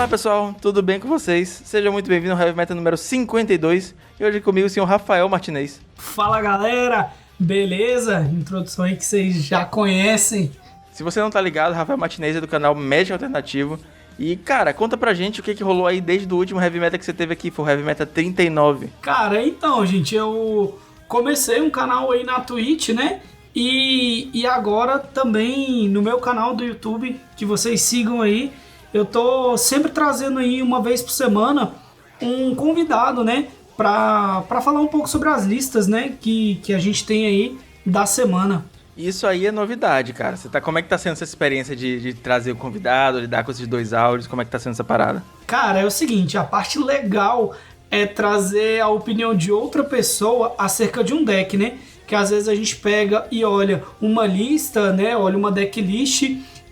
Fala pessoal, tudo bem com vocês? Sejam muito bem-vindos ao Heavy Meta número 52 e hoje comigo o senhor Rafael Martinez. Fala galera, beleza? Introdução aí que vocês já conhecem. Se você não tá ligado, Rafael Martinez é do canal Médico Alternativo. E cara, conta pra gente o que rolou aí desde o último Heavy Meta que você teve aqui, foi o Heavy Meta 39. Cara, então gente, eu comecei um canal aí na Twitch, né? E agora também no meu canal do YouTube, que vocês sigam aí. Eu tô sempre trazendo aí uma vez por semana um convidado, né? Pra falar um pouco sobre as listas, né? Que a gente tem aí da semana. Isso aí é novidade, cara. Como é que tá sendo essa experiência de trazer o convidado, lidar com esses dois áudios? Como é que tá sendo essa parada? Cara, é o seguinte, a parte legal é trazer a opinião de outra pessoa acerca de um deck, né? Que às vezes a gente pega e olha uma lista, né? Olha uma decklist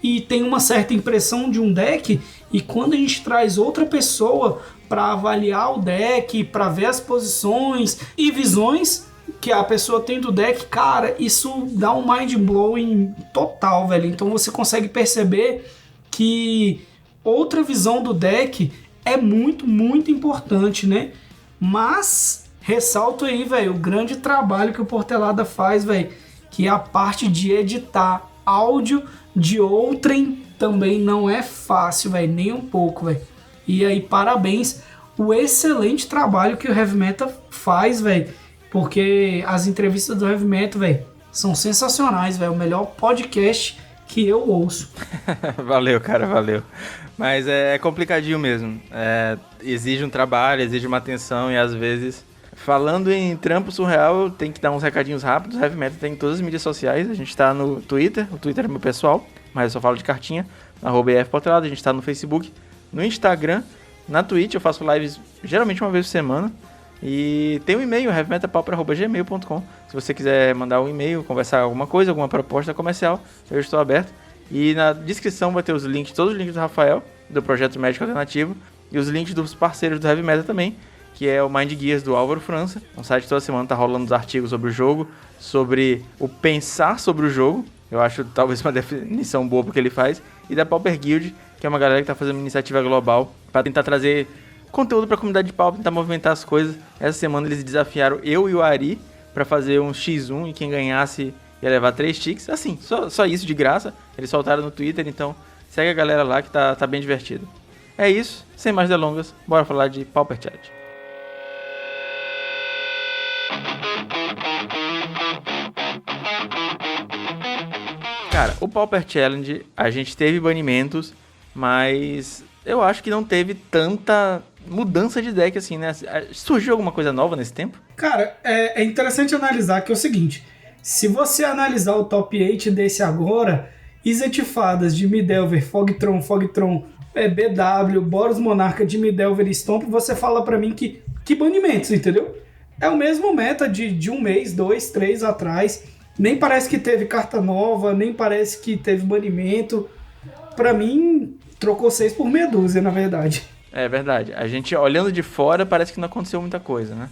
e tem uma certa impressão de um deck, e quando a gente traz outra pessoa para avaliar o deck, para ver as posições e visões que a pessoa tem do deck, cara, isso dá um mind blowing total, velho. Então você consegue perceber que outra visão do deck é muito, muito importante, né? Mas ressalto aí, velho, o grande trabalho que o Portelada faz, velho, que é a parte de editar áudio de outrem também não é fácil, velho, nem um pouco, velho. E aí, parabéns, o excelente trabalho que o Heavy Meta faz, velho, porque as entrevistas do Heavy Meta, velho, são sensacionais, velho, o melhor podcast que eu ouço. Valeu, cara, valeu. Mas é complicadinho mesmo, exige um trabalho, exige uma atenção e às vezes... Falando em trampo surreal, eu tenho que dar uns recadinhos rápidos. O Heavy Meta tem em todas as mídias sociais. A gente tá no Twitter, o Twitter é meu pessoal, mas eu só falo de cartinha, @EFPortelada. A gente tá no Facebook, no Instagram, na Twitch. Eu faço lives geralmente uma vez por semana. E tem um e-mail, heavymetapauper@gmail.com. Se você quiser mandar um e-mail, conversar alguma coisa, alguma proposta comercial, eu estou aberto. E na descrição vai ter os links, todos os links do Rafael, do Projeto Médico Alternativo, e os links dos parceiros do Heavy Meta também, que é o Mind Guias do Álvaro França. Um site toda semana tá rolando os artigos sobre o jogo, sobre o pensar sobre o jogo. Eu acho talvez uma definição boa porque ele faz. E da Pauper Guild, que é uma galera que tá fazendo uma iniciativa global para tentar trazer conteúdo pra comunidade de Pauper, tentar movimentar as coisas. Essa semana eles desafiaram eu e o Ari para fazer um X1 e quem ganhasse ia levar 3 tickets. Assim, só isso de graça. Eles soltaram no Twitter, então segue a galera lá que tá bem divertido. É isso, sem mais delongas, bora falar de Pauper Chat. Cara, o Pauper Challenge, a gente teve banimentos, mas eu acho que não teve tanta mudança de deck assim, né? Surgiu alguma coisa nova nesse tempo? Cara, é interessante analisar que é o seguinte, se você analisar o top 8 desse agora, Izetifadas de Midelver, Fogtron, BW, Boros Monarca de Midelver e Stomp, você fala pra mim que banimentos, entendeu? É o mesmo meta de um mês, 2, 3 atrás. Nem parece que teve carta nova, nem parece que teve banimento. Pra mim, trocou 6 por meia dúzia, na verdade. É verdade. A gente, olhando de fora, parece que não aconteceu muita coisa, né?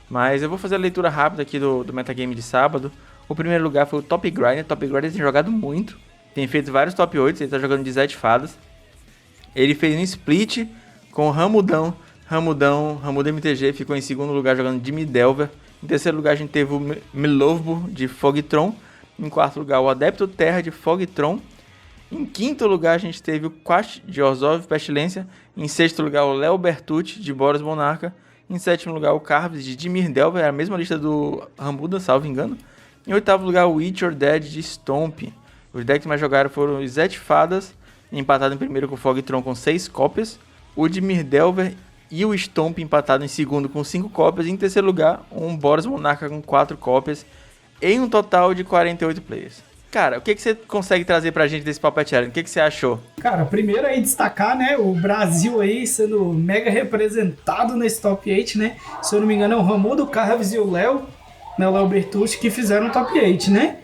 Mas eu vou fazer a leitura rápida aqui do metagame de sábado. O primeiro lugar foi o Top Grinder. Top Grinder tem jogado muito. Tem feito vários top 8, ele tá jogando de Zed Fadas. Ele fez um split com o Ramudão MTG, ficou em segundo lugar jogando de Midelver. Em terceiro lugar a gente teve o Milovbo de Fogtron. Em quarto lugar o Adepto Terra de Fogtron. Em quinto lugar a gente teve o Quash de Orzhov Pestilência. Em sexto lugar o Léo Bertucci de Boros Monarca. Em sétimo lugar o Carves de Dimir Delver, a mesma lista do Rambuda, salvo engano. Em oitavo lugar o Witch or Dead de Stomp. Os decks mais jogados foram o Zed Fadas, empatado em primeiro com o Fogtron com 6 cópias. O Dimir Delver e o Stomp empatado em segundo com 5 cópias. E em terceiro lugar, um Boros Monarca com 4 cópias, em um total de 48 players. Cara, o que você consegue trazer pra gente desse Pauper Challenge? O que você achou? Cara, primeiro aí destacar, né, o Brasil aí sendo mega representado nesse top 8, né? Se eu não me engano é o Ramudo, o Carves e o Léo, né, o Léo Bertucci, que fizeram o top 8, né?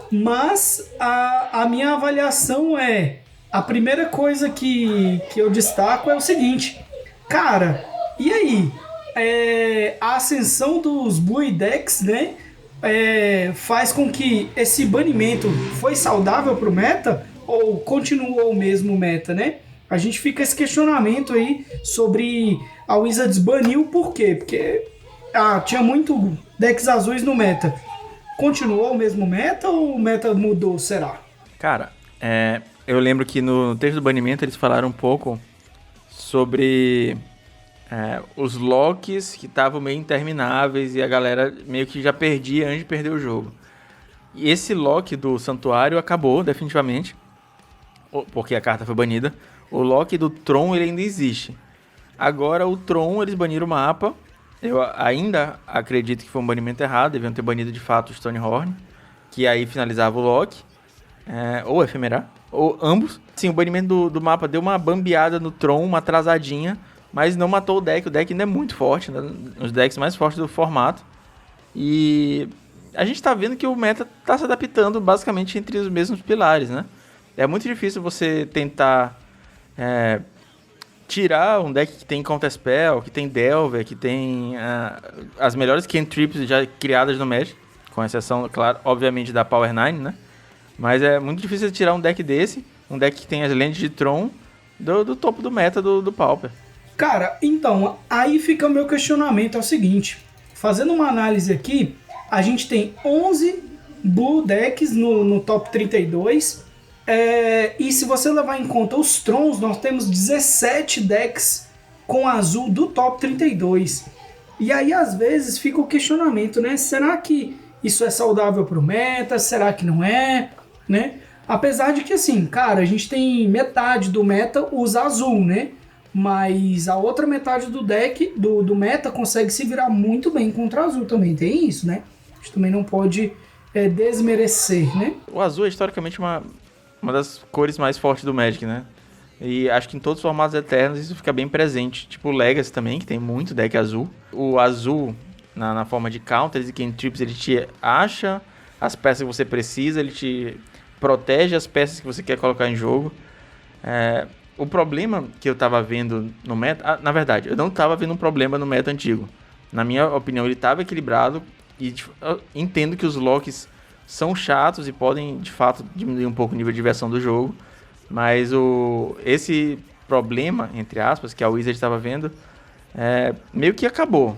Mas a minha avaliação é... A primeira coisa que eu destaco é o seguinte... Cara, e aí? A ascensão dos Blue Decks, né? Faz com que esse banimento foi saudável pro meta ou continuou o mesmo meta, né? A gente fica esse questionamento aí sobre a Wizards baniu por quê? Porque tinha muito decks azuis no meta. Continuou o mesmo meta ou o meta mudou, será? Cara, eu lembro que no texto do banimento eles falaram um pouco sobre os locks que estavam meio intermináveis e a galera meio que já perdia antes de perder o jogo. E esse lock do santuário acabou definitivamente, porque a carta foi banida. O lock do Tron ele ainda existe. Agora o Tron eles baniram o mapa. Eu ainda acredito que foi um banimento errado, deviam ter banido de fato o Stonehorn, que aí finalizava o lock, ou Ephemerar, ou ambos. Sim, o banimento do mapa deu uma bambeada no Tron, uma atrasadinha, mas não matou o deck ainda é muito forte, né? Um dos decks mais fortes do formato. E a gente tá vendo que o meta tá se adaptando basicamente entre os mesmos pilares, né? É muito difícil você tentar tirar um deck que tem Counterspell, que tem Delver, que tem as melhores cantrips já criadas no Magic, com exceção, claro, obviamente da Power 9, né? Mas é muito difícil tirar um deck desse, um deck que tem as lentes de Tron, do topo do meta do Pauper. Cara, então, aí fica o meu questionamento, é o seguinte, fazendo uma análise aqui, a gente tem 11 Blue decks no top 32, e se você levar em conta os Trons, nós temos 17 decks com azul do top 32. E aí, às vezes, fica o questionamento, né? Será que isso é saudável pro meta? Será que não é? Né? Apesar de que, assim, cara, a gente tem metade do meta usa azul, né? Mas a outra metade do deck, do meta, consegue se virar muito bem contra azul também. Tem isso, né? A gente também não pode desmerecer, né? O azul é historicamente uma das cores mais fortes do Magic, né? E acho que em todos os formatos eternos isso fica bem presente. Tipo o Legacy também, que tem muito deck azul. O azul, na forma de counters e cantrips, ele te acha as peças que você precisa, ele te protege as peças que você quer colocar em jogo. O problema que eu tava vendo no meta... na verdade, eu não tava vendo um problema no meta antigo. Na minha opinião, ele tava equilibrado e eu entendo que os locks são chatos e podem, de fato, diminuir um pouco o nível de diversão do jogo. Mas esse problema, entre aspas, que a Wizard estava vendo, meio que acabou.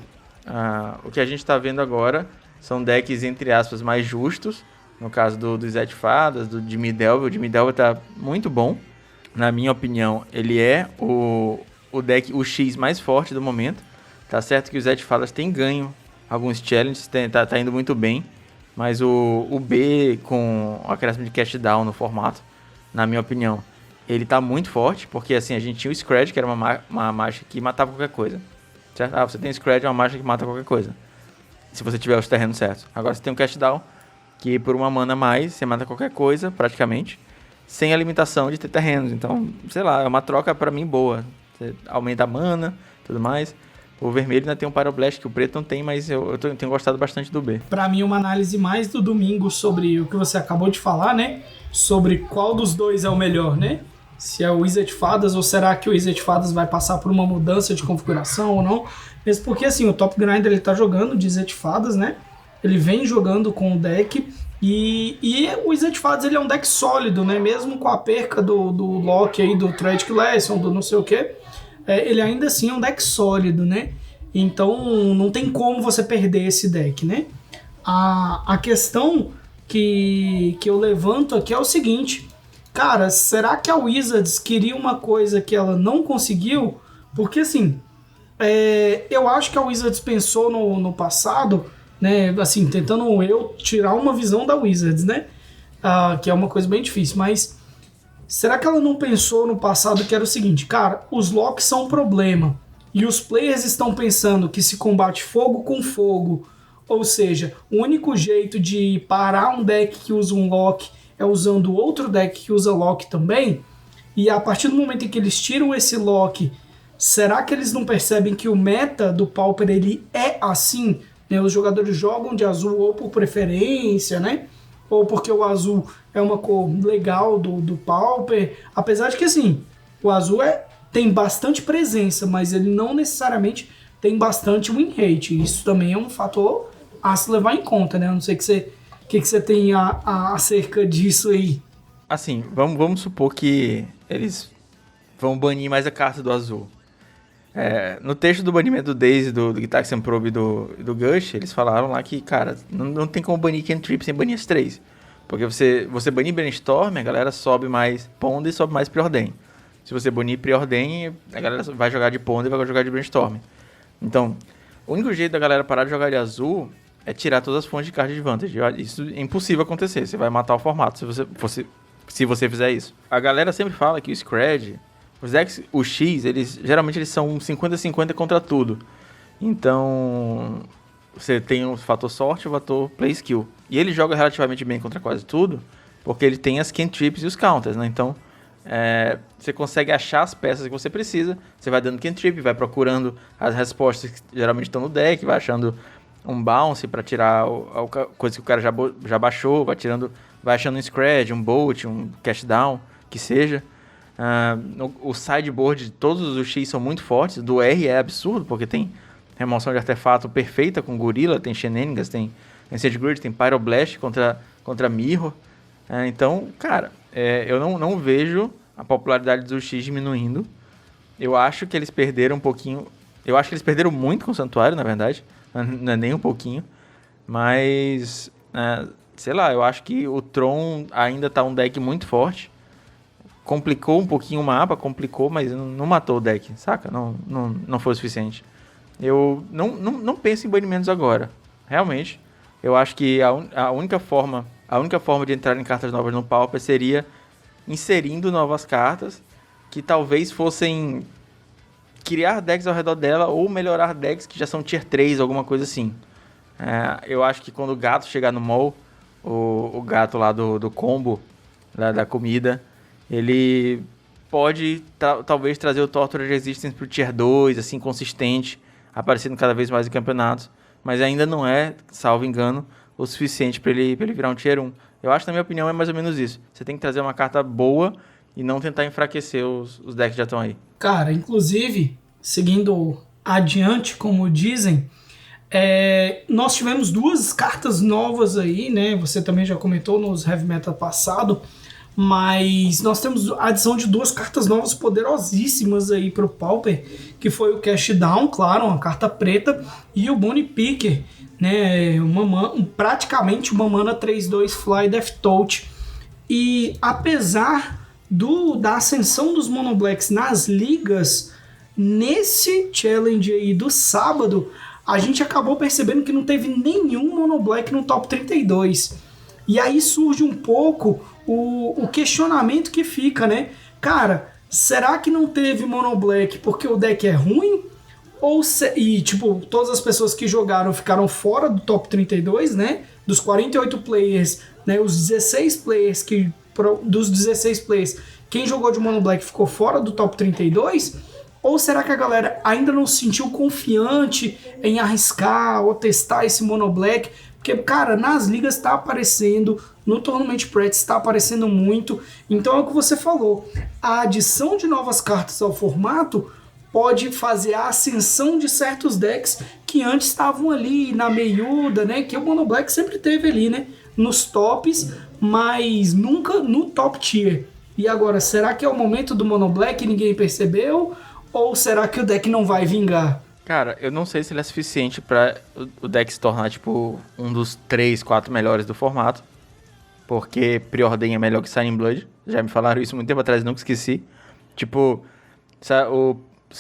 O que a gente está vendo agora são decks, entre aspas, mais justos. No caso do Zed Fadas, do Jimmy Delver. O Jimmy Delver está muito bom. Na minha opinião, ele é o deck, o X mais forte do momento. Tá certo que o Zed Fadas tem ganho alguns challenges, tá indo muito bem. Mas o B, com o acréscimo de cast down no formato, na minha opinião, ele tá muito forte, porque assim, a gente tinha o Scred, que era uma mágica que matava qualquer coisa. Certo? Você tem Scred, é uma mágica que mata qualquer coisa, se você tiver os terrenos certos. Agora você tem o cast down, que por uma mana a mais, você mata qualquer coisa, praticamente, sem a limitação de ter terrenos. Então, sei lá, é uma troca pra mim boa. Você aumenta a mana, tudo mais. O vermelho ainda tem um Pyroblast que o preto não tem, mas eu tenho gostado bastante do B. Pra mim, uma análise mais do domingo sobre o que você acabou de falar, né? Sobre qual dos dois é o melhor, né? Se é o Wizard Fadas ou será que o Wizard Fadas vai passar por uma mudança de configuração ou não? Mesmo porque, assim, o Top Grinder ele tá jogando de Wizard Fadas, né? Ele vem jogando com o deck e o Wizard Fadas ele é um deck sólido, né? Mesmo com a perca do lock aí, do Tragic Lesson, do não sei o quê. Ele ainda assim é um deck sólido, né? Então não tem como você perder esse deck, né? A questão que eu levanto aqui é o seguinte, cara, será que a Wizards queria uma coisa que ela não conseguiu? Porque assim, eu acho que a Wizards pensou no passado, né? Assim, tentando eu tirar uma visão da Wizards, né? Que é uma coisa bem difícil, mas será que ela não pensou no passado que era o seguinte, cara, os locks são um problema e os players estão pensando que se combate fogo com fogo, ou seja, o único jeito de parar um deck que usa um lock é usando outro deck que usa lock também, e a partir do momento em que eles tiram esse lock, será que eles não percebem que o meta do Pauper ele é assim? Né? Os jogadores jogam de azul ou por preferência, né? Ou porque o azul é uma cor legal do Pauper, apesar de que assim, o azul tem bastante presença, mas ele não necessariamente tem bastante win rate, isso também é um fator a se levar em conta, né? Eu não sei o que você tem acerca disso aí. Assim, vamos supor que eles vão banir mais a carta do azul. No texto do banimento do Daze, do Gitaxian Probe e do Gush, eles falaram lá que, cara, não tem como banir Cantrip sem banir as 3. Porque você banir Brainstorm, a galera sobe mais Ponder e sobe mais Preordain. Se você banir Preordain, a galera vai jogar de Ponder e vai jogar de Brainstorm. Então, o único jeito da galera parar de jogar de azul é tirar todas as fontes de card de advantage. Isso é impossível acontecer, você vai matar o formato se você fizer isso. A galera sempre fala que o Scred, os decks, o X, geralmente eles são 50-50 contra tudo. Então, você tem o fator sorte e o fator play skill. E ele joga relativamente bem contra quase tudo, porque ele tem as cantrips e os counters, né? Então, você consegue achar as peças que você precisa, você vai dando cantrip, vai procurando as respostas que geralmente estão no deck, vai achando um bounce para tirar a coisa que o cara já baixou, vai achando um scratch, um bolt, um cash down, que seja. O sideboard de todos os X são muito fortes, do R é absurdo, porque tem remoção de artefato perfeita com Gorilla, tem Shenanigans, tem Ancient Grid, tem Pyroblast contra Mirror. Então, cara, eu não vejo a popularidade dos X diminuindo. Eu acho que eles perderam um pouquinho. Eu acho que eles perderam muito com o Santuário, na verdade. Não é nem um pouquinho. Mas, sei lá, eu acho que o Tron ainda tá um deck muito forte. Complicou um pouquinho o mapa, mas não matou o deck, saca? Não foi o suficiente. Eu não penso em banimentos agora. Realmente, eu acho que a única forma de entrar em cartas novas no Pauper seria inserindo novas cartas que talvez fossem criar decks ao redor dela ou melhorar decks que já são tier 3, alguma coisa assim. Eu acho que quando o gato chegar no mall, o gato lá do combo, da comida, ele pode talvez trazer o Torture Resistance pro tier 2, assim, consistente, aparecendo cada vez mais em campeonatos, mas ainda não é, salvo engano, o suficiente para ele virar um tier 1. Eu acho, na minha opinião, é mais ou menos isso. Você tem que trazer uma carta boa e não tentar enfraquecer os decks que já estão aí. Cara, inclusive, seguindo adiante, como dizem, nós tivemos 2 cartas novas aí, né? Você também já comentou nos Heavy Metal passado, mas nós temos a adição de 2 cartas novas poderosíssimas aí pro Pauper, que foi o Cash Down, claro, uma carta preta, e o Bone Picker, né? Praticamente uma mana 3/2 Fly Death Touch. E apesar da ascensão dos Mono Blacks nas ligas, nesse challenge aí do sábado, a gente acabou percebendo que não teve nenhum Mono Black no top 32. E aí surge um pouco o questionamento que fica, né? Cara, será que não teve Mono Black porque o deck é ruim? Tipo, todas as pessoas que jogaram ficaram fora do top 32, né? Dos 48 players, né? Os 16 players dos 16 players, quem jogou de Mono Black ficou fora do top 32? Ou será que a galera ainda não se sentiu confiante em arriscar ou testar esse Mono Black? Porque, cara, nas ligas está aparecendo, no Tournament Practice está aparecendo muito. Então é o que você falou. A adição de novas cartas ao formato pode fazer a ascensão de certos decks que antes estavam ali na meiuda, né? Que o Mono Black sempre teve ali, né? Nos tops, mas nunca no top tier. E agora, será que é o momento do Mono Black e ninguém percebeu? Ou será que o deck não vai vingar? Cara, eu não sei se ele é suficiente pra o deck se tornar, tipo, um dos 3, 4 melhores do formato. Porque Preordain é melhor que Shining Blood. Já me falaram isso muito tempo atrás e nunca esqueci. Tipo,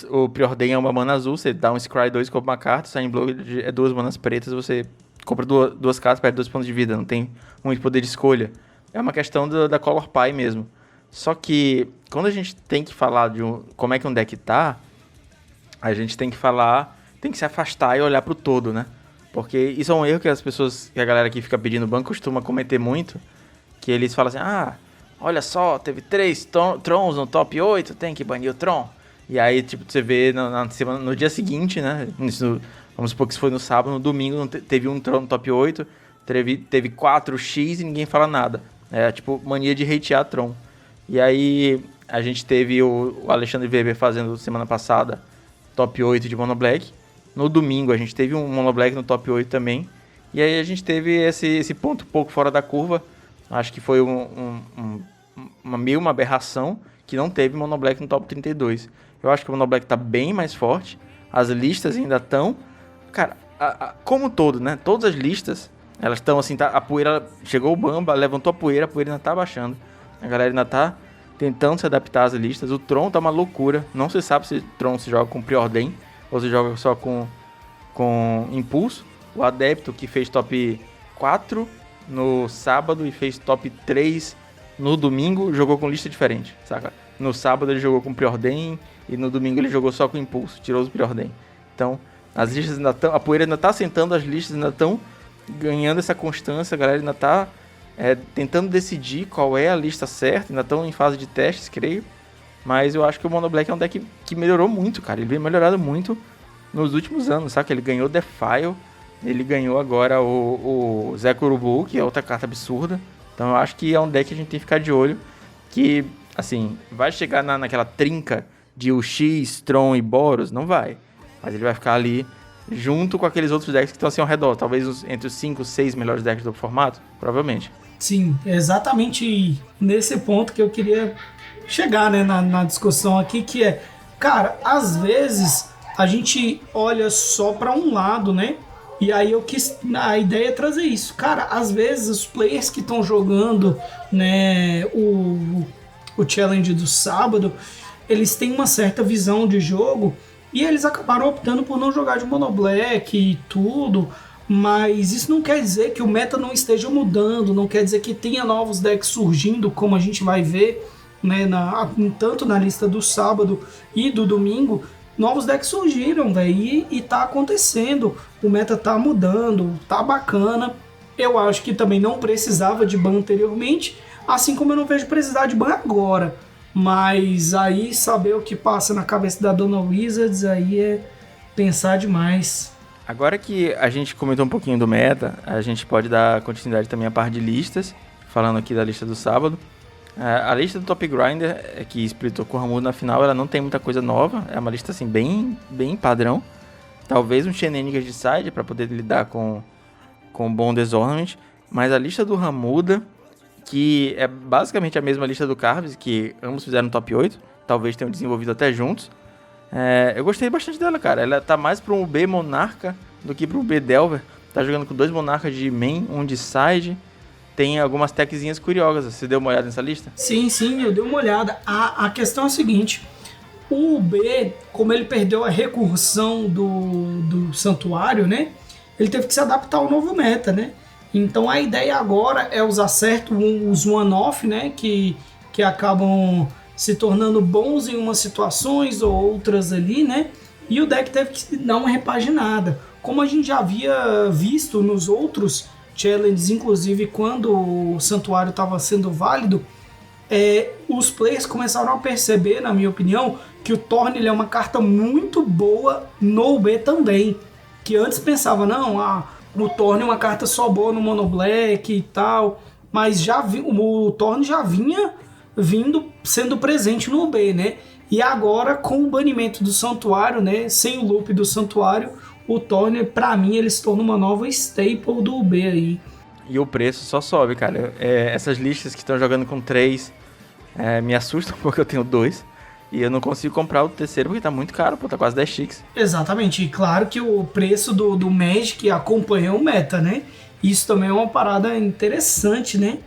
o Preordain é uma mana azul, você dá um Scry 2 e compra uma carta. Shining Blood é 2 manas pretas, você compra 2 cartas, perde 2 pontos de vida. Não tem muito poder de escolha. É uma questão da Color Pie mesmo. Só que, quando a gente tem que falar de como é que um deck tá, a gente tem que se afastar e olhar pro todo, né? Porque isso é um erro que a galera que fica pedindo banco costuma cometer muito, que eles falam assim, olha só, teve 3 Trons no top 8, tem que banir o Tron. E aí, tipo, você vê no dia seguinte, né? Vamos supor que isso foi no sábado, no domingo teve um Tron no top 8, teve 4 X e ninguém fala nada. É tipo mania de hatear Tron. E aí a gente teve o Alexandre Weber fazendo semana passada top 8 de Mono Black. No domingo a gente teve um Mono Black no top 8 também. E aí a gente teve esse ponto um pouco fora da curva. Acho que foi meio uma aberração que não teve Mono Black no top 32. Eu acho que o Mono Black tá bem mais forte, as listas ainda estão... Cara, como todo, né? Todas as listas, elas estão assim, tá, a poeira... Chegou o Bamba, levantou a poeira ainda tá baixando. A galera ainda tá tentando se adaptar às listas. O Tron tá uma loucura. Não se sabe se o Tron se joga com preordem ou se joga só com impulso. O Adepto, que fez top 4 no sábado e fez top 3 no domingo, jogou com lista diferente, saca? No sábado ele jogou com preordem e no domingo ele jogou só com impulso, tirou os preordem. Então, as listas ainda estão... A poeira ainda tá sentando, as listas ainda estão ganhando essa constância, a galera ainda tá tentando decidir qual é a lista certa, ainda estão em fase de testes, creio. Mas eu acho que o Mono Black é um deck que melhorou muito, cara. Ele vem melhorado muito nos últimos anos, saca? Ele ganhou Defile, ele ganhou agora o Zé Curubu, que é outra carta absurda. Então eu acho que é um deck que a gente tem que ficar de olho, que, assim, vai chegar naquela trinca de UX, Tron e Boros? Não vai. Mas ele vai ficar ali junto com aqueles outros decks que estão assim ao redor. Talvez entre os 5, 6 melhores decks do formato, provavelmente. Sim, exatamente nesse ponto que eu queria chegar, né, na discussão aqui, que é, cara, às vezes a gente olha só para um lado, né? E aí a ideia é trazer isso. Cara, às vezes os players que estão jogando, né, o challenge do sábado, eles têm uma certa visão de jogo e eles acabaram optando por não jogar de Mono Black e tudo, mas isso não quer dizer que o meta não esteja mudando, não quer dizer que tenha novos decks surgindo, como a gente vai ver, né, tanto na lista do sábado e do domingo. Novos decks surgiram, velho, e tá acontecendo. O meta tá mudando, tá bacana. Eu acho que também não precisava de ban anteriormente, assim como eu não vejo precisar de ban agora. Mas aí saber o que passa na cabeça da dona Wizards aí é pensar demais. Agora que a gente comentou um pouquinho do meta, a gente pode dar continuidade também à parte de listas, falando aqui da lista do sábado. A lista do Top Grinder, que splitou com o Ramudo na final, ela não tem muita coisa nova. É uma lista assim bem padrão. Talvez um Shenanigans de side para poder lidar com Bond's Ornament. Mas a lista do Ramuda, que é basicamente a mesma lista do Carves, que ambos fizeram top 8, talvez tenham desenvolvido até juntos. Eu gostei bastante dela, cara. Ela tá mais para um B Monarca do que para um B Delver. Tá jogando com 2 Monarcas de main, um de side. Tem algumas techzinhas curiosas. Você deu uma olhada nessa lista? Sim, eu dei uma olhada. A questão é a seguinte. O B, como ele perdeu a recursão do santuário, né? Ele teve que se adaptar ao novo meta, né? Então a ideia agora é usar certo os one-off, né? Que acabam se tornando bons em umas situações ou outras ali, né? E o deck teve que dar uma repaginada. Como a gente já havia visto nos outros challenges, inclusive quando o santuário estava sendo válido, os players começaram a perceber, na minha opinião, que o Thorn ele é uma carta muito boa no B também. Que antes pensava, não, o Thorn é uma carta só boa no Mono Black e tal, mas o Thorn já vinha sendo presente no B, né? E agora, com o banimento do santuário, né, sem o loop do santuário, o Thorn, pra mim, ele se torna uma nova staple do B aí. E o preço só sobe, cara. Essas listas que estão jogando com 3 me assustam porque eu tenho 2. E eu não consigo comprar o terceiro porque tá muito caro, pô, tá quase 10 chiques. Exatamente, e claro que o preço do Magic acompanha o meta, né? Isso também é uma parada interessante, né?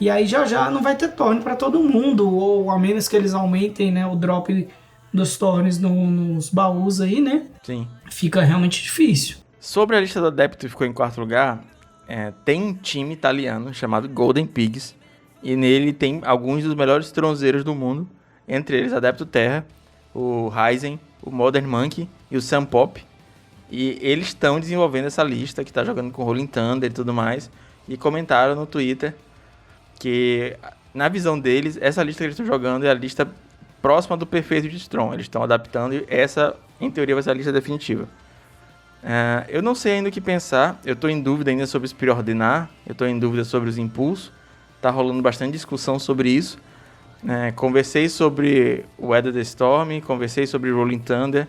E aí já não vai ter Thorn pra todo mundo, ou a menos que eles aumentem, né, o drop dos Thorns nos baús aí, né? Sim. Fica realmente difícil. Sobre a lista do Adepto que ficou em 4º lugar, tem um time italiano chamado Golden Pigs, e nele tem alguns dos melhores tronzeiros do mundo, entre eles Adepto Terra, o Ryzen, o Modern Monkey e o Sam Pop. E eles estão desenvolvendo essa lista, que está jogando com Rolling Thunder e tudo mais, e comentaram no Twitter que, na visão deles, essa lista que eles estão jogando é a lista próxima do perfeito de Strong. Eles estão adaptando e essa, em teoria, vai ser a lista definitiva. Eu não sei ainda o que pensar, eu estou em dúvida ainda sobre se preordenar, eu estou em dúvida sobre os impulsos, está rolando bastante discussão sobre isso. Conversei sobre o Weather the Storm, conversei sobre Rolling Thunder.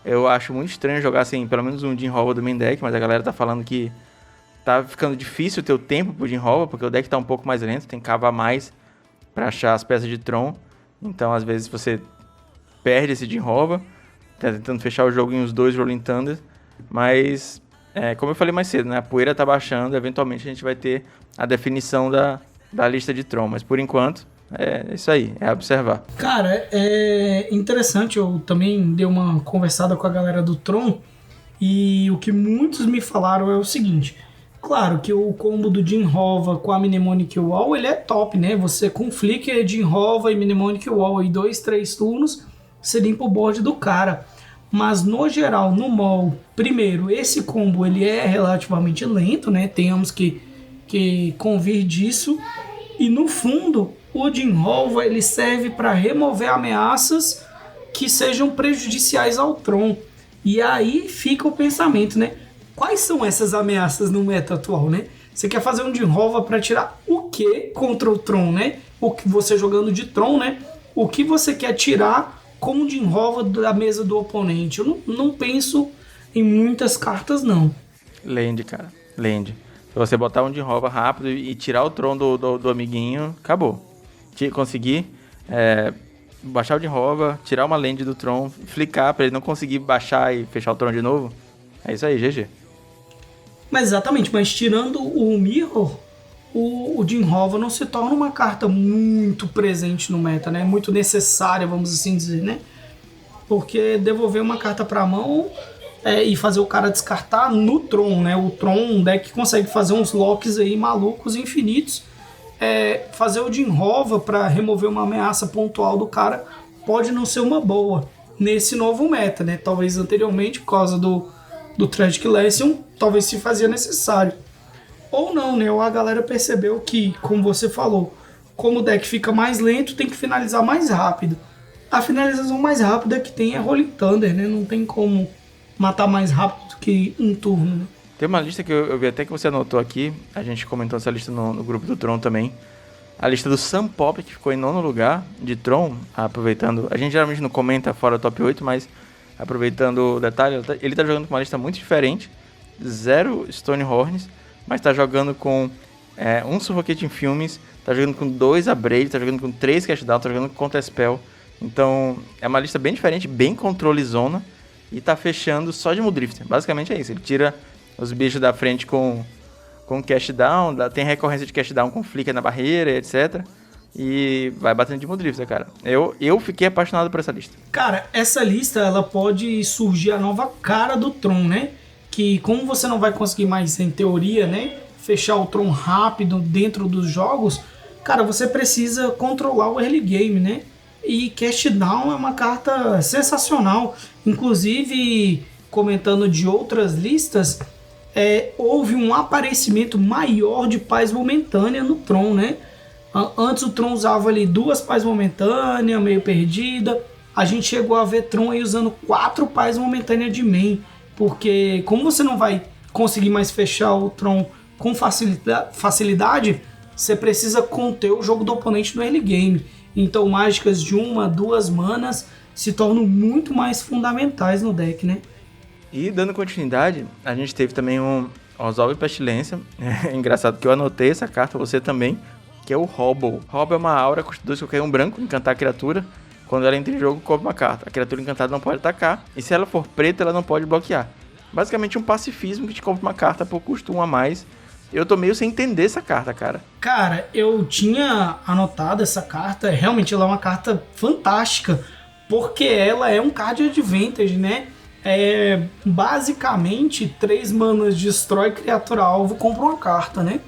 Eu acho muito estranho jogar assim, pelo menos um Jim Hova do main deck, mas a galera tá falando que tá ficando difícil ter o tempo pro Jim Hova, porque o deck tá um pouco mais lento, tem que cavar mais pra achar as peças de Tron. Então, às vezes, você perde esse Jinrova, tá tentando fechar o jogo em uns 2 Rolling Thunder, mas, como eu falei mais cedo, né? A poeira tá baixando, eventualmente a gente vai ter a definição da lista de Tron, mas por enquanto, é isso aí, é observar. Cara, é interessante, eu também dei uma conversada com a galera do Tron, e o que muitos me falaram é o seguinte: claro que o combo do Jinrova com a Mnemonic Wall, ele é top, né? Você com Flicker, Jinrova e Mnemonic Wall aí 2, 3 turnos, você limpa o board do cara. Mas no geral, no mall, primeiro, esse combo ele é relativamente lento, né? Tenhamos que convir disso. E no fundo, o Jinrova ele serve para remover ameaças que sejam prejudiciais ao Tron. E aí fica o pensamento, né? Quais são essas ameaças no meta atual, né? Você quer fazer um Jinrova para tirar o que contra o Tron, né? O que você jogando de Tron, né? O que você quer tirar com o Jinrova da mesa do oponente? Eu não penso em muitas cartas, não. Land, cara. Land. Se você botar um Jinrova rápido e tirar o Tron do amiguinho, acabou. Conseguir baixar o Jinrova, tirar uma land do Tron, flicar pra ele não conseguir baixar e fechar o Tron de novo. É isso aí, GG. Mas exatamente, mas tirando o Mirror, o Jinrova não se torna uma carta muito presente no meta, né? Muito necessária, vamos assim dizer, né? Porque devolver uma carta pra mão e fazer o cara descartar no Tron, né? O Tron, um deck que consegue fazer uns locks aí malucos infinitos. Fazer o Jinrova para remover uma ameaça pontual do cara pode não ser uma boa nesse novo meta, né? Talvez anteriormente, por causa do Tragic Lesson, talvez se fazia necessário. Ou não, né? Ou a galera percebeu que, como você falou, como o deck fica mais lento, tem que finalizar mais rápido. A finalização mais rápida que tem é Rolling Thunder, né? Não tem como matar mais rápido do que um turno, né? Tem uma lista que eu vi até que você anotou aqui, a gente comentou essa lista no grupo do Tron também. A lista do Sun Pop, que ficou em 9º lugar de Tron, aproveitando... A gente geralmente não comenta fora do top 8, mas aproveitando o detalhe, ele tá jogando com uma lista muito diferente. 0 Stonehorns, mas tá jogando com um Suffocating Fumes, tá jogando com 2 Abrade, tá jogando com 3 Cashdown, tá jogando com Counterspell. Então é uma lista bem diferente, bem controle zona, e tá fechando só de Muldrifter. Basicamente é isso, ele tira os bichos da frente com Cashdown, tem recorrência de Cashdown com Flicker na barreira, etc. E vai batendo de Muldrifter, cara. Eu fiquei apaixonado por essa lista. Cara, essa lista ela pode surgir a nova cara do Tron, né? Que como você não vai conseguir mais, em teoria, né, fechar o Tron rápido dentro dos jogos, cara, você precisa controlar o early game, né? E Cashdown é uma carta sensacional. Inclusive, comentando de outras listas, houve um aparecimento maior de paz momentânea no Tron, né? Antes o Tron usava ali 2 paz momentâneas, meio perdida. A gente chegou a ver Tron aí usando 4 paz momentâneas de main. Porque como você não vai conseguir mais fechar o Tron com facilidade, você precisa conter o jogo do oponente no early game. Então mágicas de 1, 2 manas se tornam muito mais fundamentais no deck, né? E dando continuidade, a gente teve também um Resolve Pestilência. É engraçado que eu anotei essa carta, você também, que é o Hobble. Hobble é uma aura, custa 2 qualquer um branco, encantar a criatura. Quando ela entra em jogo, compra uma carta. A criatura encantada não pode atacar, e se ela for preta, ela não pode bloquear. Basicamente um pacifismo que te compra uma carta por custo 1 a mais. Eu tô meio sem entender essa carta, cara. Cara, eu tinha anotado essa carta, realmente ela é uma carta fantástica, porque ela é um card advantage, né? Basicamente 3 manas destrói criatura alvo, compra uma carta, né?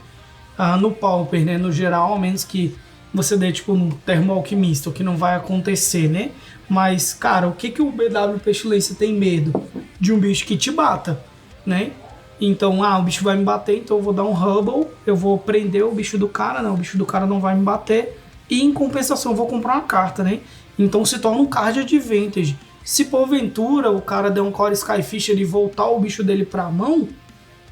No Pauper, né? No geral, ao menos que você dê tipo no Termo Alquimista, o que não vai acontecer, né? Mas, cara, o que o BW Pestilência tem medo? De um bicho que te bata, né? Então, o bicho vai me bater, então eu vou dar um Hubble, eu vou prender o bicho do cara, não, o bicho do cara não vai me bater, e em compensação eu vou comprar uma carta, né? Então se torna um card advantage. Se porventura o cara der um Core Skyfisher e voltar o bicho dele pra mão,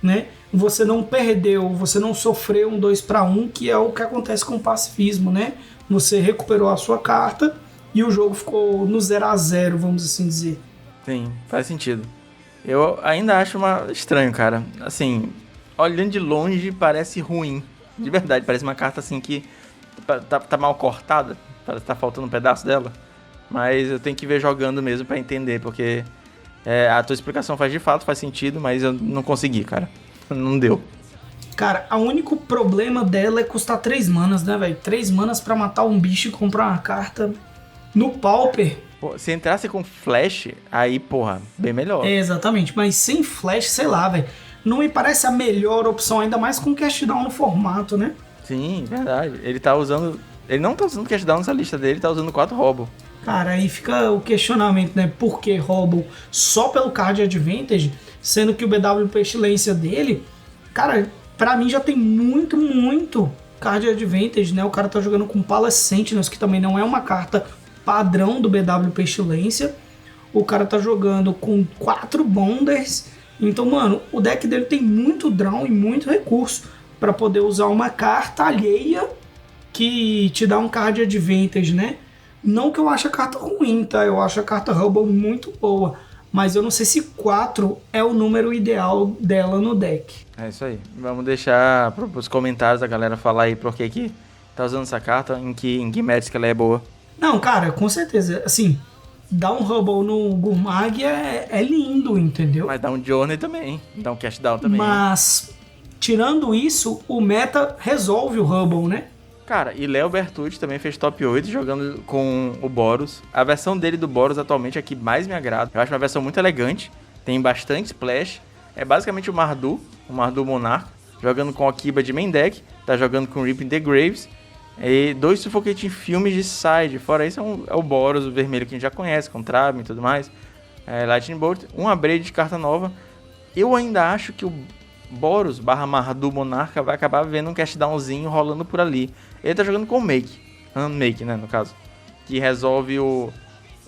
né? Você não perdeu, você não sofreu um 2/1, que é o que acontece com o pacifismo, né? Você recuperou a sua carta e o jogo ficou no 0-0, vamos assim dizer. Sim, faz sentido. Eu ainda acho estranho, cara. Assim, olhando de longe parece ruim. De verdade, parece uma carta assim que tá mal cortada, parece que tá faltando um pedaço dela. Mas eu tenho que ver jogando mesmo pra entender, porque a tua explicação faz sentido, mas eu não consegui, cara. Não deu. Cara, o único problema dela é custar 3 manas, né, velho? 3 manas pra matar um bicho e comprar uma carta no Pauper. Pô, se entrasse com flash, aí, porra, bem melhor. Exatamente, mas sem flash, sei lá, velho. Não me parece a melhor opção, ainda mais com cast down no formato, né? Sim, verdade. Ele não tá usando cast down nessa lista dele, ele tá usando 4 Robo. Cara, aí fica o questionamento, né? Por que Robo só pelo card advantage, sendo que o BW Pestilência dele, cara, pra mim já tem muito card advantage, né? O cara tá jogando com Palace Sentinels, que também não é uma carta padrão do BW Pestilência. O cara tá jogando com 4 Bonders. Então, mano, o deck dele tem muito draw e muito recurso pra poder usar uma carta alheia que te dá um card advantage, né? Não que eu ache a carta ruim, tá? Eu acho a carta Hubble muito boa. Mas eu não sei se 4 é o número ideal dela no deck. É isso aí. Vamos deixar pros comentários da galera falar aí por que tá usando essa carta, em que match que ela é boa. Não, cara, com certeza. Assim, dar um Hubble no Gurmag é lindo, entendeu? Mas dá um Journey também. Dá um Cast Down também. Mas, tirando isso, o meta resolve o Hubble, né? Cara, e Léo Bertucci também fez top 8 jogando com o Boros. A versão dele do Boros atualmente é a que mais me agrada. Eu acho uma versão muito elegante, tem bastante splash. É basicamente o Mardu Monarca, jogando com Akiba de main deck, tá jogando com Reaping the Graves. E 2 Suffocating Filmes de side. Fora isso é o Boros, o vermelho que a gente já conhece, com Trab e tudo mais. Lightning Bolt, um upgrade de carta nova. Eu ainda acho que o Boros / Mardu Monarca vai acabar vendo um cast downzinho rolando por ali. Ele tá jogando com Unmake, né, no caso. Que resolve o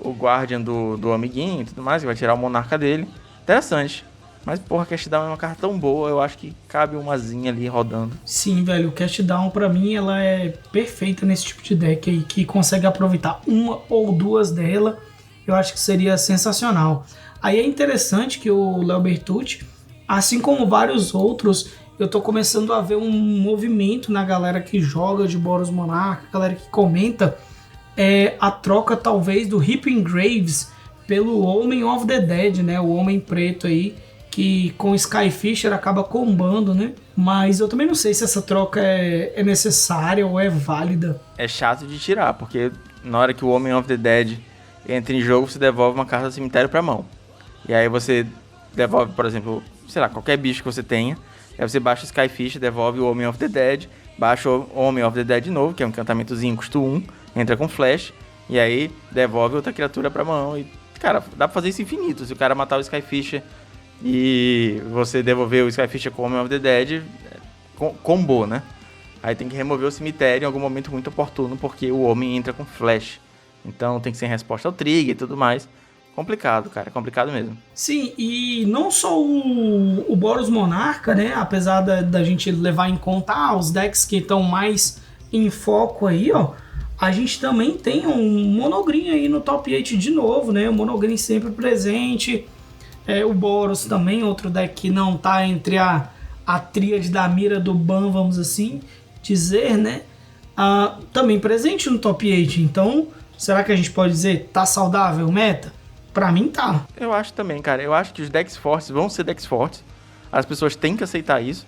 Guardian do amiguinho e tudo mais, que vai tirar o Monarca dele. Interessante. Mas, porra, Cast Down é uma carta tão boa, eu acho que cabe umazinha ali rodando. Sim, velho, o Cast Down pra mim ela é perfeita nesse tipo de deck aí, que consegue aproveitar uma ou duas dela, eu acho que seria sensacional. Aí é interessante que o Léo Bertucci, assim como vários outros, eu tô começando a ver um movimento na galera que joga de Boros Monarca, galera que comenta, a troca talvez do Reaping Graves pelo Omen of the Dead, né, o Homem Preto aí, que com Skyfisher acaba combando, né? Mas eu também não sei se essa troca é necessária ou é válida. É chato de tirar, porque na hora que o Homem of the Dead entra em jogo, você devolve uma carta do cemitério pra mão. E aí você devolve, por exemplo, sei lá, qualquer bicho que você tenha. Aí você baixa o Skyfisher, devolve o Homem of the Dead, baixa o Homem of the Dead de novo, que é um encantamentozinho, custa 1, entra com flash, e aí devolve outra criatura pra mão. E, cara, dá pra fazer isso infinito. Se o cara matar o Skyfisher e você devolver o Skyfisher com o Homem of the Dead, combou, né? Aí tem que remover o cemitério em algum momento muito oportuno, porque o homem entra com flash. Então tem que ser em resposta ao trigger e tudo mais. Complicado, cara, complicado mesmo. Sim, e não só o Boros Monarca, né? Apesar da gente levar em conta os decks que estão mais em foco aí, ó. A gente também tem um Monogreen aí no top 8 de novo, né? O Monogreen sempre presente. O Boros também, outro deck que não tá entre a tríade da mira do ban, vamos assim dizer, né? Também presente no top 8. Então, será que a gente pode dizer tá saudável o meta? Pra mim tá. Eu acho também, cara. Eu acho que os decks fortes vão ser decks fortes. As pessoas têm que aceitar isso.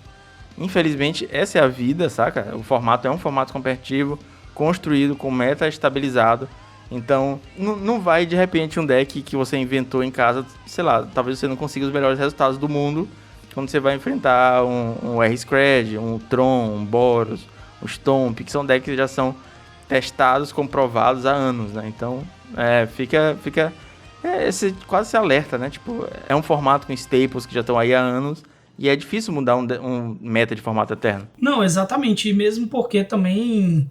Infelizmente, essa é a vida, saca? O formato é um formato competitivo, construído com meta estabilizado. Então, não vai de repente um deck que você inventou em casa, sei lá, talvez você não consiga os melhores resultados do mundo quando você vai enfrentar um R-Scred, um Tron, um Boros, um Stomp, que são decks que já são testados, comprovados há anos, né? Então, fica quase se alerta, né? Tipo, é um formato com staples que já estão aí há anos e é difícil mudar um meta de formato eterno. Não, exatamente, e mesmo porque também...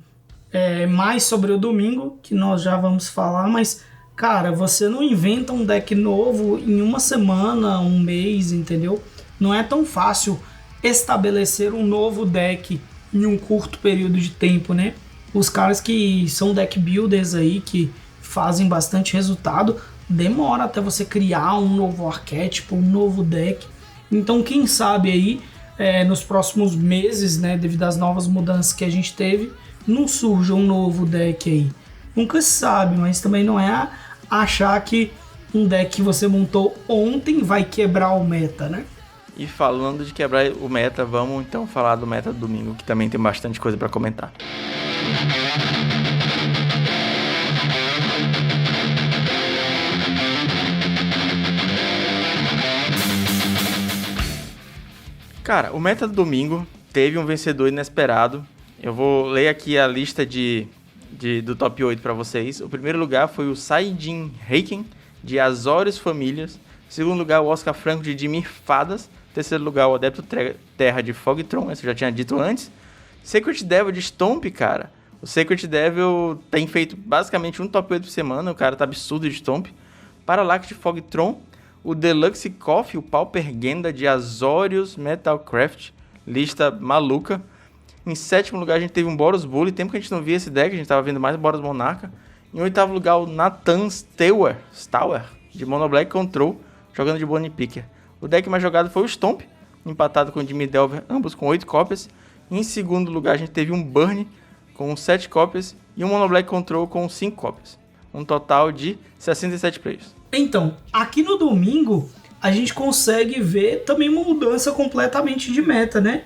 mais sobre o domingo, que nós já vamos falar, mas, cara, você não inventa um deck novo em uma semana, um mês, entendeu? Não é tão fácil estabelecer um novo deck em um curto período de tempo, né? Os caras que são deck builders aí, que fazem bastante resultado, demora até você criar um novo arquétipo, um novo deck. Então, quem sabe aí, nos próximos meses, né, devido às novas mudanças que a gente teve, não surja um novo deck aí. Nunca se sabe, mas também não é achar que um deck que você montou ontem vai quebrar o meta, né? E falando de quebrar o meta, vamos então falar do meta do domingo, que também tem bastante coisa para comentar. Cara, o meta do domingo teve um vencedor inesperado. Eu vou ler aqui a lista do top 8 para vocês. O primeiro lugar foi o Saijin Heiken, de Azores Famílias. Segundo lugar, o Oscar Franco, de Dimir Fadas. Terceiro lugar, o Adepto Terra, de Fogtron. Esse eu já tinha dito antes. Secret Devil, de Stomp, cara. O Secret Devil tem feito basicamente um top 8 por semana. O cara tá absurdo de Stomp. Parallax, de Fogtron. O Deluxe Coffee, o Pauper Genda, de Azorius Metalcraft. Lista maluca. Em sétimo lugar, a gente teve um Boros Bully. Tempo que a gente não via esse deck, a gente tava vendo mais Boros Monarca. Em oitavo lugar, o Nathan Stower, de Mono Black Control, jogando de Bonnie Picker. O deck mais jogado foi o Stomp, empatado com o Jimmy Delver, ambos com 8 cópias. Em segundo lugar, a gente teve um Burn, com 7 cópias, e um Mono Black Control com 5 cópias. Um total de 67 players. Então, aqui no domingo, a gente consegue ver também uma mudança completamente de meta, né?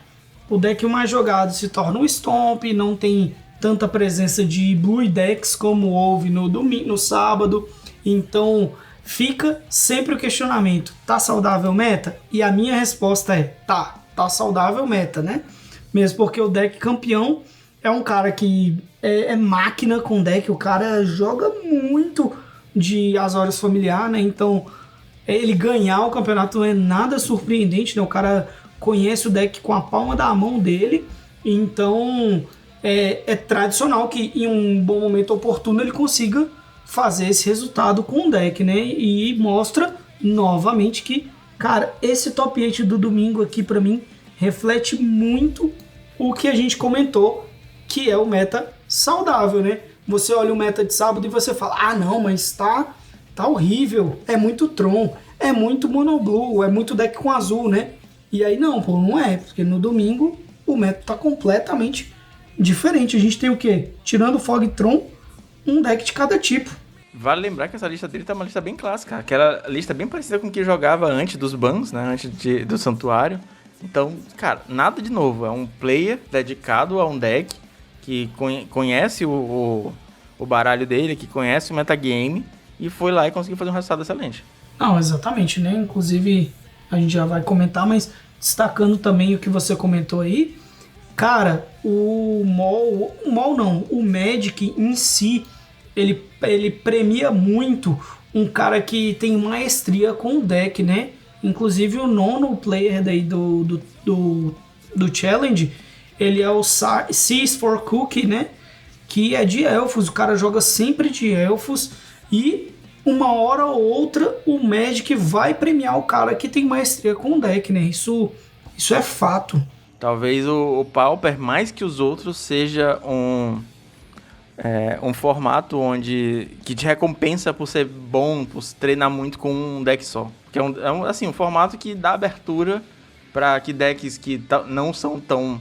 O deck mais jogado se torna o Stomp, não tem tanta presença de Blue decks como houve no domingo, no sábado. Então, fica sempre o questionamento, tá saudável meta? E a minha resposta é, tá saudável meta, né? Mesmo porque o deck campeão é um cara que é máquina com deck, o cara joga muito de Azorius Familiar, né? Então, ele ganhar o campeonato não é nada surpreendente, né? O cara conhece o deck com a palma da mão dele, então é tradicional que em um bom momento oportuno ele consiga fazer esse resultado com o deck, né? E mostra novamente que, cara, esse top 8 do domingo aqui pra mim reflete muito o que a gente comentou, que é o meta saudável, né? Você olha o meta de sábado e você fala, ah não, mas tá horrível, é muito Tron, é muito Mono Blue, é muito deck com azul, né? E aí não, pô, não é, porque no domingo o meta tá completamente diferente. A gente tem o quê? Tirando o Fogtron, um deck de cada tipo. Vale lembrar que essa lista dele tá uma lista bem clássica, aquela lista bem parecida com o que jogava antes dos bans, né, antes do Santuário. Então, cara, nada de novo, é um player dedicado a um deck que conhece o baralho dele, que conhece o metagame e foi lá e conseguiu fazer um resultado excelente. Não, exatamente, né? Inclusive, a gente já vai comentar, mas destacando também o que você comentou aí, cara, o Magic em si, ele premia muito um cara que tem maestria com o deck, né? Inclusive o nono player daí do Challenge, ele é o Seas for Cookie, né? Que é de elfos, o cara joga sempre de elfos e uma hora ou outra o Magic vai premiar o cara que tem maestria com o deck, né? Isso é fato. Talvez o Pauper, mais que os outros, seja um formato que te recompensa por ser bom, por treinar muito com um deck só. Que é um formato que dá abertura para que decks que não são tão,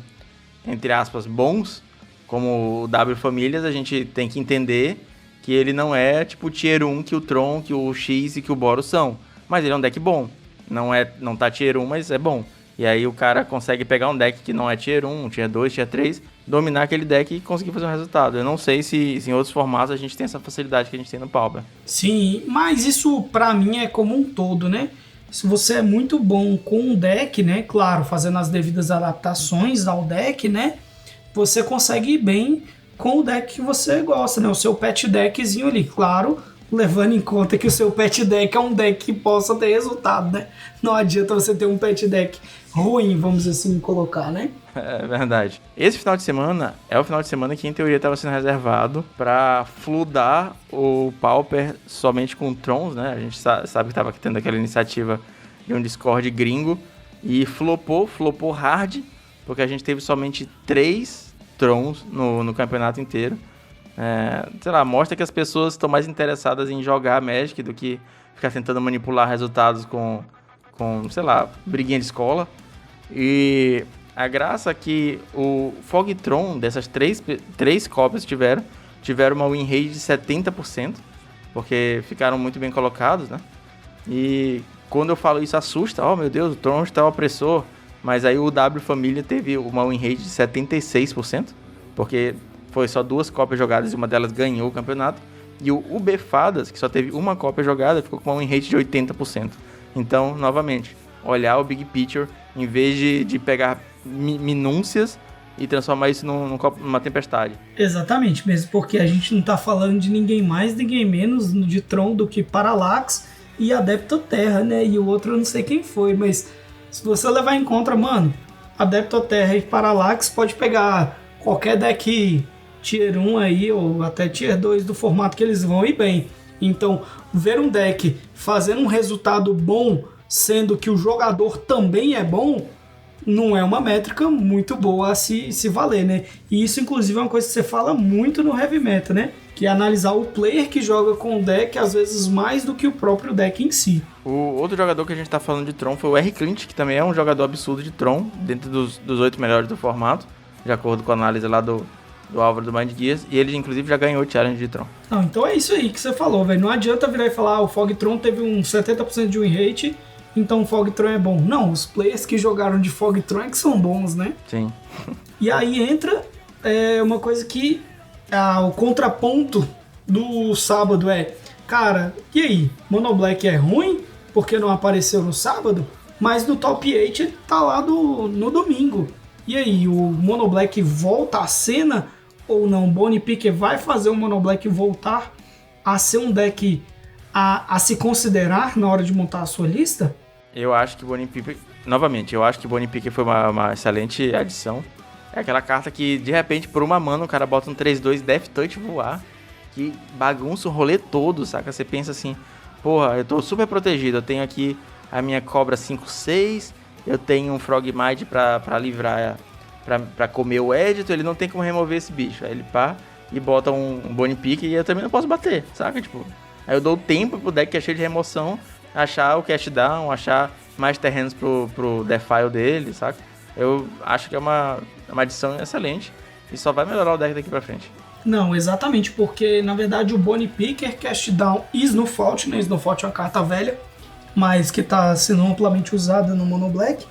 entre aspas, bons, como o W Famílias, a gente tem que entender que ele não é tipo o Tier 1 que o Tron, que o X e que o Boros são. Mas ele é um deck bom. Não tá Tier 1, mas é bom. E aí o cara consegue pegar um deck que não é Tier 1, Tier 2, Tier 3, dominar aquele deck e conseguir fazer um resultado. Eu não sei se em outros formatos a gente tem essa facilidade que a gente tem no Pauper. Sim, mas isso pra mim é como um todo, né? Se você é muito bom com um deck, né? Claro, fazendo as devidas adaptações ao deck, né? Você consegue ir bem com o deck que você gosta, né? O seu pet deckzinho ali, claro, levando em conta que o seu pet deck é um deck que possa ter resultado, né? Não adianta você ter um pet deck ruim, vamos assim colocar, né? É verdade. Esse final de semana é o final de semana que em teoria estava sendo reservado para fludar o Pauper somente com Trons, né? A gente sabe que estava tendo aquela iniciativa de um Discord gringo e flopou hard, porque a gente teve somente 3 Trons no campeonato inteiro. Sei lá, mostra que as pessoas estão mais interessadas em jogar Magic do que ficar tentando manipular resultados com sei lá, briguinha de escola. E A graça é que o Fogtron, dessas três cópias tiveram uma win rate de 70%, porque ficaram muito bem colocados, né? E quando eu falo isso assusta, oh meu Deus, o Tron está opressor, mas aí o W Família teve uma win rate de 76%, porque foi só 2 cópias jogadas e uma delas ganhou o campeonato, e o UB Fadas, que só teve uma cópia jogada, ficou com uma win rate de 80%. Então, novamente, olhar o Big Picture, em vez de pegar minúcias e transformar isso numa tempestade. Exatamente, mesmo porque a gente não tá falando de ninguém mais, ninguém menos de Tron do que Parallax e Adepto Terra, né? E o outro eu não sei quem foi, mas se você levar em conta, mano, Adepto Terra e Parallax pode pegar qualquer deck Tier 1 aí, ou até Tier 2 do formato que eles vão ir bem. Então, ver um deck fazendo um resultado bom, sendo que o jogador também é bom, não é uma métrica muito boa a se valer, né? E isso, inclusive, é uma coisa que você fala muito no Heavy Metal, né? Que é analisar o player que joga com o deck, às vezes mais do que o próprio deck em si. O outro jogador que a gente tá falando de Tron foi o R. Clint, que também é um jogador absurdo de Tron, dentro dos 8 melhores do formato, de acordo com a análise lá do Álvaro do Mind Gears, e ele, inclusive, já ganhou o Challenge de Tron. Não, então é isso aí que você falou, velho. Não adianta virar e falar, o Fogtron teve um 70% de win rate, então o Fogtron é bom. Não, os players que jogaram de Fogtron é que são bons, né? Sim. E aí entra uma coisa que o contraponto do sábado é, cara, e aí? Mono Black é ruim porque não apareceu no sábado, mas no top 8 tá lá no domingo. E aí, o Mono Black volta à cena ou não? Bonnie Picker vai fazer o Mono Black voltar a ser um deck a se considerar na hora de montar a sua lista? Eu acho que Bonnie Picker... Novamente, eu acho que Bonnie Picker foi uma excelente adição. É aquela carta que, de repente, por uma mana, o cara bota um 3-2 Death Touch voar, que bagunça o rolê todo, saca? Você pensa assim, porra, eu tô super protegido, eu tenho aqui a minha Cobra 5-6, eu tenho um Frogmite pra livrar, pra comer o Editor, ele não tem como remover esse bicho. Aí ele pá e bota um Bonnie Picker e eu também não posso bater, saca? Tipo, aí eu dou tempo pro deck que é cheio de remoção, achar o cast down, achar mais terrenos pro defile dele, saca? Eu acho que é uma adição excelente e só vai melhorar o deck daqui pra frente. Não, exatamente, porque na verdade o Bonnie Picker, Cast Down e Snowfault, né? Snowfault é uma carta velha, mas que está sendo amplamente usada no Mono Black.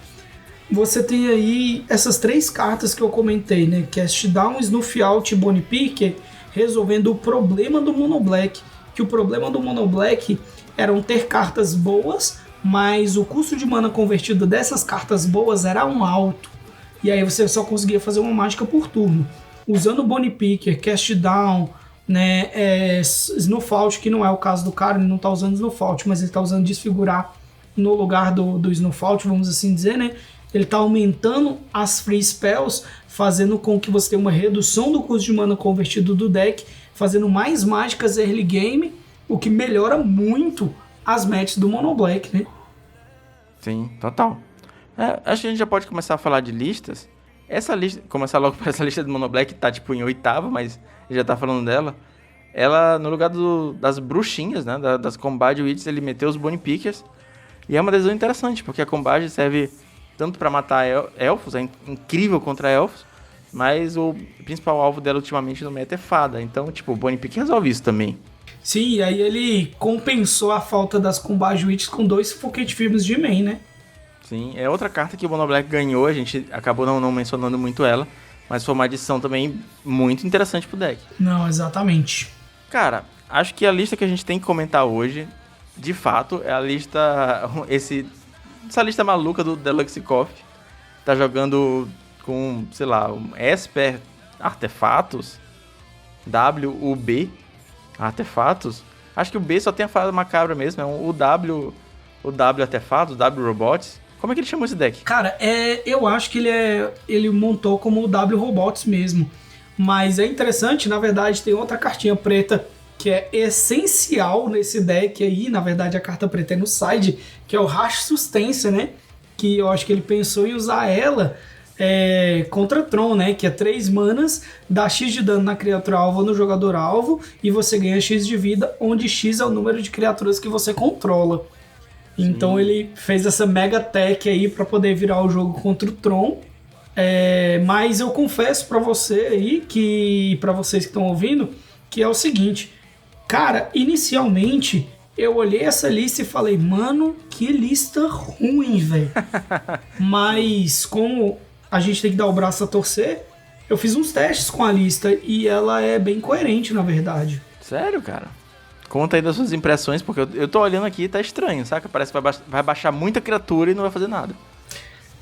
Você tem aí essas 3 cartas que eu comentei, né? Cast Down, Snowfault e Bonnie Picker, resolvendo o problema do Mono Black. Que o problema do Mono Black eram ter cartas boas, mas o custo de mana convertido dessas cartas boas era um alto. E aí você só conseguia fazer uma mágica por turno. Usando Bonnie Picker, Cast Down, né, Snowfault, que não é o caso do cara, ele não está usando Snowfault, mas ele está usando Desfigurar no lugar do Snowfault, vamos assim dizer, né? Ele está aumentando as free spells, fazendo com que você tenha uma redução do custo de mana convertido do deck, fazendo mais mágicas early game, o que melhora muito as matches do Mono Black, né? Sim, total. Acho que a gente já pode começar a falar de listas. Essa lista, começar logo por essa lista do Mono Black, tá tipo em 8º, mas já tá falando dela. Ela, no lugar das bruxinhas, né, das Combade Witches, ele meteu os Bonnie Pickers. E é uma decisão interessante, porque a Combade serve tanto pra matar elfos, é incrível contra elfos, mas o principal alvo dela ultimamente no meta é fada. Então, tipo, o Bonnie Picker resolve isso também. Sim, e aí ele compensou a falta das Combade Witches com 2 Pocket Films de main, né? Sim, é outra carta que o Mono Black ganhou, a gente acabou não mencionando muito ela, mas foi uma adição também muito interessante pro deck. Não, exatamente. Cara, acho que a lista que a gente tem que comentar hoje, de fato, é a lista... essa lista maluca do Deluxe Coffee. Tá jogando com, sei lá, um Esper Artefatos, WUB Artefatos. Acho que o B só tem a fada macabra mesmo, é o W Artefatos, W Robots. Como é que ele chamou esse deck? Cara, eu acho que ele montou como o W Robots mesmo. Mas é interessante, na verdade, tem outra cartinha preta que é essencial nesse deck aí. Na verdade, a carta preta é no side, que é o Rash Sustância, né? Que eu acho que ele pensou em usar ela contra Tron, né? Que é 3 manas, dá X de dano na criatura alvo ou no jogador alvo, e você ganha X de vida, onde X é o número de criaturas que você controla. Então ele fez essa mega tech aí para poder virar o jogo contra o Tron. Mas eu confesso pra você aí, pra vocês que estão ouvindo, que é o seguinte, cara, inicialmente eu olhei essa lista e falei, mano, que lista ruim, velho. Mas como a gente tem que dar o braço a torcer, eu fiz uns testes com a lista e ela é bem coerente, na verdade. Sério, cara? Conta aí das suas impressões, porque eu tô olhando aqui e tá estranho, saca? Parece que vai baixar muita criatura e não vai fazer nada.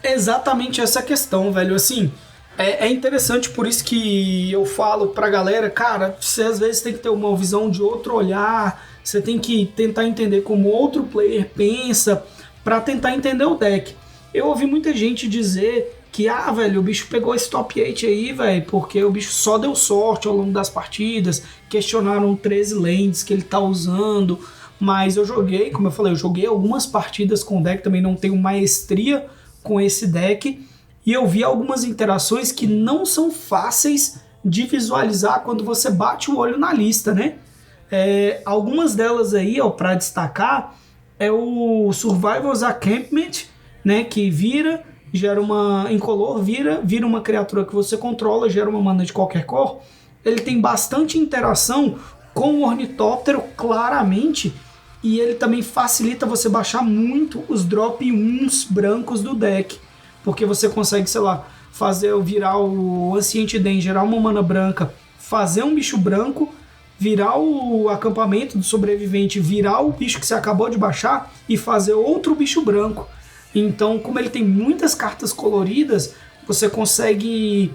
Exatamente essa questão, velho. Assim, é interessante, por isso que eu falo pra galera, cara, você às vezes tem que ter uma visão de outro olhar, você tem que tentar entender como outro player pensa pra tentar entender o deck. Eu ouvi muita gente dizer que, velho, o bicho pegou esse top 8 aí, velho, porque o bicho só deu sorte ao longo das partidas, questionaram 13 lands que ele tá usando, mas eu joguei, como eu falei, eu joguei algumas partidas com o deck, também não tenho maestria com esse deck, e eu vi algumas interações que não são fáceis de visualizar quando você bate o olho na lista, né? Algumas delas aí, ó, para destacar, é o Survival's Encampment, né, que gera uma incolor, vira uma criatura que você controla, gera uma mana de qualquer cor. Ele tem bastante interação com o Ornitóptero, claramente, e ele também facilita você baixar muito os drop 1s brancos do deck, porque você consegue, sei lá, virar o Ancient Den, gerar uma mana branca, fazer um bicho branco, virar o acampamento do sobrevivente, virar o bicho que você acabou de baixar e fazer outro bicho branco. Então, como ele tem muitas cartas coloridas, você consegue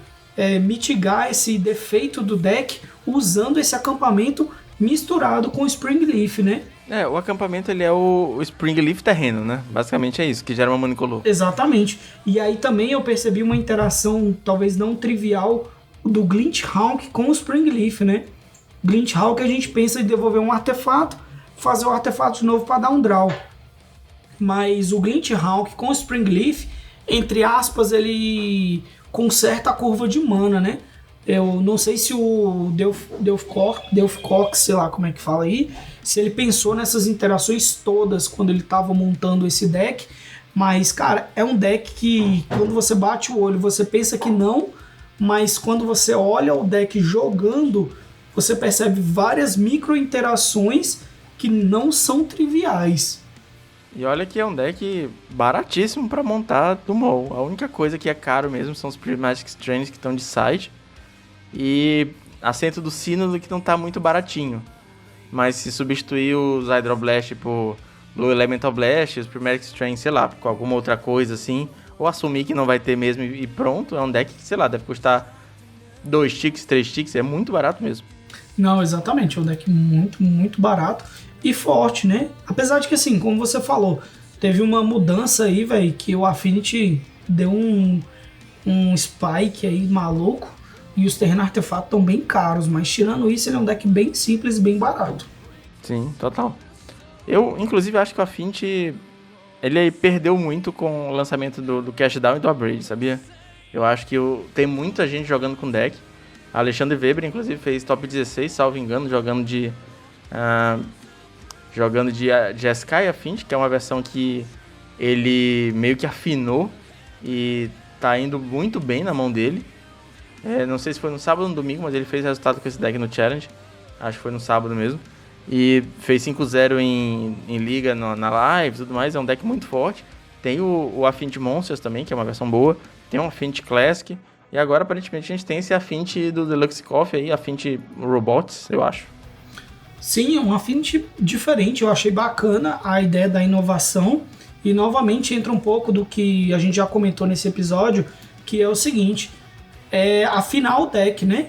mitigar esse defeito do deck usando esse acampamento misturado com o Springleaf, né? O acampamento ele é o Springleaf terreno, né? Basicamente é isso, que gera uma mana incolor. Exatamente. E aí também eu percebi uma interação, talvez não trivial, do Glintehawk com o Springleaf, né? Glintehawk a gente pensa em devolver um artefato, fazer o artefato de novo para dar um draw. Mas o Glintehawk com o Springleaf, entre aspas, ele conserta a curva de mana, né? Eu não sei se o Delphcox, sei lá como é que fala aí, se ele pensou nessas interações todas quando ele estava montando esse deck, mas, cara, é um deck que quando você bate o olho, você pensa que não, mas quando você olha o deck jogando, você percebe várias micro interações que não são triviais. E olha que é um deck baratíssimo pra montar do MOL. A única coisa que é caro mesmo são os Prismatic Strands que estão de side. E Assento do Sínodo que não tá muito baratinho. Mas se substituir os Hydroblast por Blue Elemental Blast, os Prismatic Strands, sei lá, com alguma outra coisa assim, ou assumir que não vai ter mesmo e pronto, é um deck que, sei lá, deve custar 2 ticks, 3 ticks, é muito barato mesmo. Não, exatamente, é um deck muito, muito barato e forte, né? Apesar de que, assim, como você falou, teve uma mudança aí, velho, que o Affinity deu um spike aí maluco e os terrenos artefatos estão bem caros, mas tirando isso, ele é um deck bem simples e bem barato. Sim, total. Eu, inclusive, acho que o Affinity, ele perdeu muito com o lançamento do Cashdown e do Upgrade, sabia? Eu acho que tem muita gente jogando com deck. Alexandre Weber, inclusive, fez top 16, salvo engano, jogando de Jeskai Affinity, que é uma versão que ele meio que afinou e tá indo muito bem na mão dele. Não sei se foi no sábado ou no domingo, mas ele fez resultado com esse deck no Challenge. Acho que foi no sábado mesmo. E fez 5-0 em liga na live e tudo mais. É um deck muito forte. Tem o Affinity Monsters também, que é uma versão boa. Tem um Affinity Classic. E agora, aparentemente, a gente tem esse Affinity do Deluxe Coffee aí, Affinity Robots, eu acho. Sim, é um Affinity diferente. Eu achei bacana a ideia da inovação. E, novamente, entra um pouco do que a gente já comentou nesse episódio, que é o seguinte... afinar o deck, né?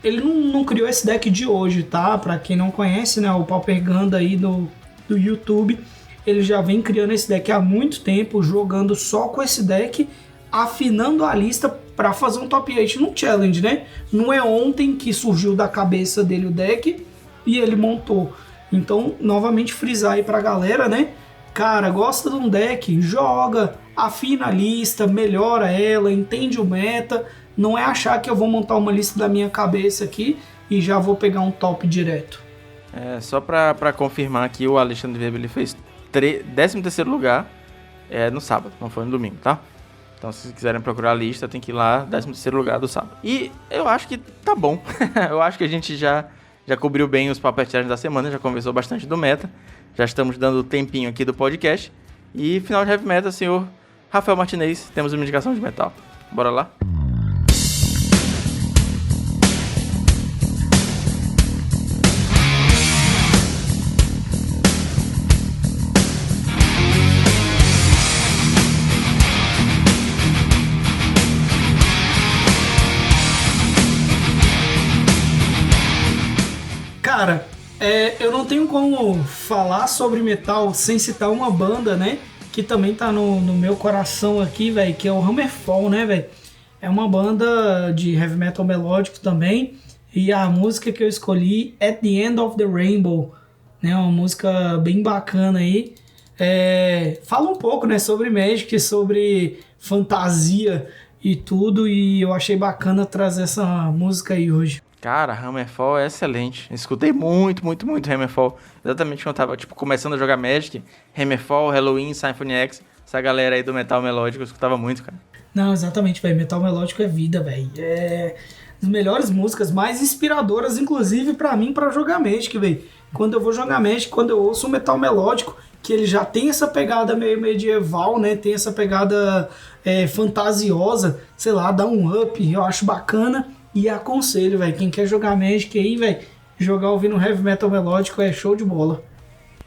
Ele não criou esse deck de hoje, tá? Pra quem não conhece, né? O Pauper Ganda aí do YouTube, ele já vem criando esse deck há muito tempo, jogando só com esse deck, afinando a lista pra fazer um top 8 no Challenge, né? Não é ontem que surgiu da cabeça dele o deck e ele montou. Então, novamente, frisar aí pra galera, né? Cara, gosta de um deck? Joga, afina a lista, melhora ela, entende o meta. Não é achar que eu vou montar uma lista da minha cabeça aqui e já vou pegar um top direto. Só pra confirmar aqui, o Alexandre Weber ele fez 13º lugar no sábado, não foi no domingo, tá? Então, se quiserem procurar a lista, tem que ir lá, 13º lugar do sábado. E eu acho que tá bom. Eu acho que a gente já cobriu bem os papéis da semana, já conversou bastante do meta. Já estamos dando o tempinho aqui do podcast. E final de Heavy Metal, senhor Rafael Martinez, temos uma indicação de metal. Bora lá? Cara, eu não tenho como falar sobre metal sem citar uma banda, né? Que também tá no meu coração aqui, velho, que é o Hammerfall, né, velho? É uma banda de heavy metal melódico também. E a música que eu escolhi é At the End of the Rainbow, né? Uma música bem bacana aí. Fala um pouco, né, sobre Magic, sobre fantasia e tudo. E eu achei bacana trazer essa música aí hoje. Cara, Hammerfall é excelente. Escutei muito Hammerfall. Exatamente quando eu tava, começando a jogar Magic. Hammerfall, Halloween, Symphony X. Essa galera aí do metal melódico eu escutava muito, cara. Não, exatamente, velho. Metal melódico é vida, velho. É as melhores músicas, mais inspiradoras, inclusive, pra mim, pra jogar Magic, velho. Quando eu vou jogar Magic, quando eu ouço um metal melódico, que ele já tem essa pegada meio medieval, né? Tem essa pegada fantasiosa, sei lá, dá um up, eu acho bacana. E aconselho, velho, quem quer jogar Magic aí, velho, jogar ouvindo heavy metal melódico é show de bola.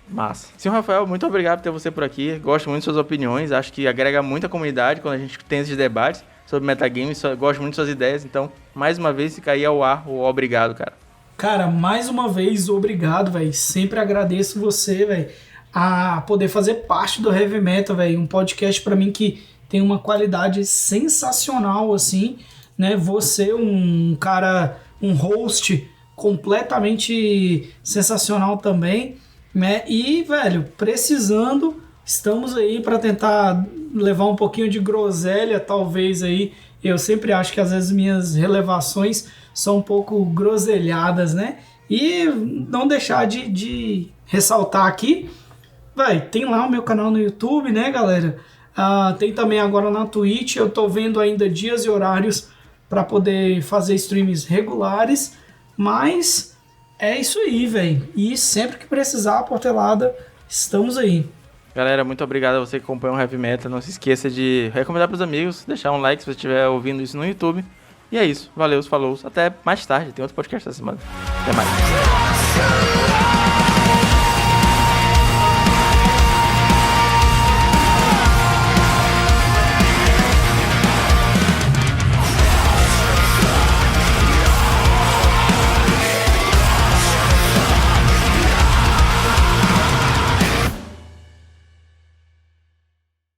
Massa. Senhor Rafael, muito obrigado por ter você por aqui. Gosto muito de suas opiniões, acho que agrega muita comunidade quando a gente tem esses debates sobre metagames. Gosto muito de suas ideias, então, mais uma vez, fica aí ao ar o obrigado, cara. Cara, mais uma vez, obrigado, velho. Sempre agradeço você, velho, a poder fazer parte do Heavy Metal, velho. Um podcast pra mim que tem uma qualidade sensacional, assim, né? Você, um cara, um host completamente sensacional também, né? E, velho, precisando, estamos aí para tentar levar um pouquinho de groselha, talvez aí. Eu sempre acho que às vezes minhas relevações são um pouco groselhadas, né? E não deixar de ressaltar aqui, velho, tem lá o meu canal no YouTube, né, galera? Tem também agora na Twitch, eu tô vendo ainda dias e horários para poder fazer streams regulares, mas é isso aí, velho. E sempre que precisar, a Portelada, estamos aí. Galera, muito obrigado a você que acompanha o Heavy Metal. Não se esqueça de recomendar para os amigos, deixar um like se você estiver ouvindo isso no YouTube. E é isso. Valeu, falou. Até mais tarde. Tem outro podcast essa semana. Até mais.